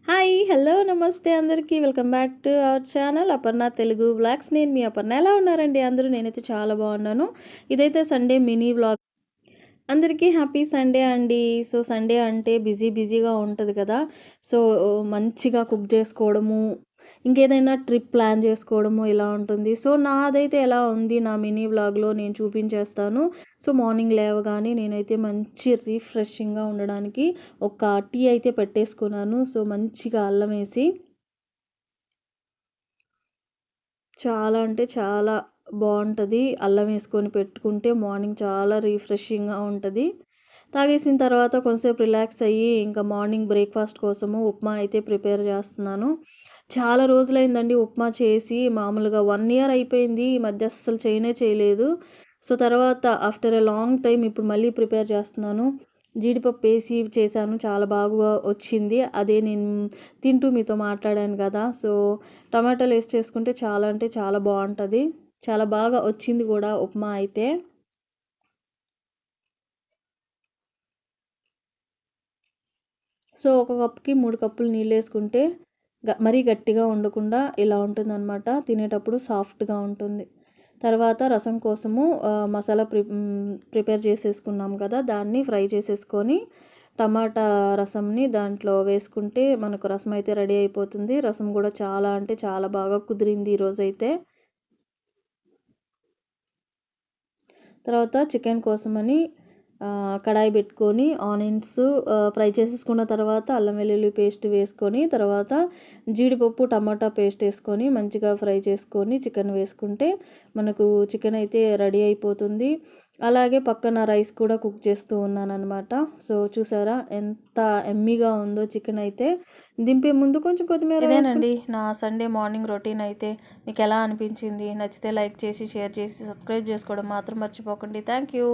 Hi hello నమస్తే అందరికీ welcome back to our channel Aparna Telugu vlogs. నేను మీ అపర్ణ. ఎలా ఉన్నారండి అందరూ? నేనైతే చాలా బాగున్నాను. ఇదైతే సండే మినీ వ్లాగ్. అందరికీ హ్యాపీ సండే అండి. సో సండే అంటే బిజీగా ఉంటుంది కదా. సో మంచిగా కుక్ చేసుకోవడము, ఇంకేదైనా ట్రిప్ ప్లాన్ చేసుకోవడము ఇలా ఉంటుంది. సో నాదైతే ఎలా ఉంది నా మినీ వ్లాగ్లో నేను చూపించేస్తాను. సో మార్నింగ్ లేవగానే నేనైతే మంచి రిఫ్రెషింగ్గా ఉండడానికి ఒక టీ అయితే పెట్టేసుకున్నాను. సో మంచిగా అల్లం వేసి చాలా అంటే చాలా బాగుంటుంది. అల్లం వేసుకొని పెట్టుకుంటే మార్నింగ్ చాలా రిఫ్రెషింగ్గా ఉంటుంది. తాగేసిన తర్వాత కొంచెంసేపు రిలాక్స్ అయ్యి ఇంకా మార్నింగ్ బ్రేక్ఫాస్ట్ కోసము ఉప్మా అయితే ప్రిపేర్ చేస్తున్నాను. చాలా రోజులైందండి ఉప్మా చేసి. మామూలుగా 1 ఇయర్ అయిపోయింది. ఈ మధ్య అస్సలు చేయలేదు. సో తర్వాత ఆఫ్టర్ ఎ లాంగ్ టైం ఇప్పుడు మళ్ళీ ప్రిపేర్ చేస్తున్నాను. జీడిపప్పు వేసి చేశాను. చాలా బాగా వచ్చింది. అదే నేను తింటూ మీతో మాట్లాడాను కదా. సో టమాటాలు వేసి చేసుకుంటే చాలా అంటే చాలా బాగుంటుంది. చాలా బాగా వచ్చింది కూడా ఉప్మా అయితే. సో ఒక కప్పుకి 3 కప్పులు నీళ్ళు వేసుకుంటే మరీ గట్టిగా ఉండకుండా ఇలా ఉంటుందన్నమాట. తినేటప్పుడు సాఫ్ట్గా ఉంటుంది. తర్వాత రసం కోసము మసాలా ప్రిపేర్ చేసేసుకున్నాం కదా, దాన్ని ఫ్రై చేసేసుకొని టమాటా రసంని దాంట్లో వేసుకుంటే మనకు రసం అయితే రెడీ అయిపోతుంది. రసం కూడా చాలా అంటే చాలా బాగా కుదిరింది ఈరోజైతే. తర్వాత చికెన్ కోసమని కడాయి పెట్టుకొని ఆనియన్స్ ఫ్రై చేసేసుకున్న తర్వాత అల్లం వెల్లుల్లి పేస్ట్ వేసుకొని తర్వాత జీడిపప్పు టమాటా పేస్ట్ వేసుకొని మంచిగా ఫ్రై చేసుకొని చికెన్ వేసుకుంటే మనకు చికెన్ అయితే రెడీ అయిపోతుంది. అలాగే పక్కన రైస్ కూడా కుక్ చేస్తూ ఉన్నానన్నమాట. సో చూసారా ఎంత ఎమ్మీగా ఉందో చికెన్ అయితే. దింపే ముందు కొంచెం కొత్తిమీర. ఇదేనండి నా సండే మార్నింగ్ రొటీన్ అయితే. మీకు ఎలా అనిపించింది? నచ్చితే లైక్ చేసి షేర్ చేసి సబ్స్క్రైబ్ చేసుకోవడం మాత్రం మర్చిపోకండి. Thank you.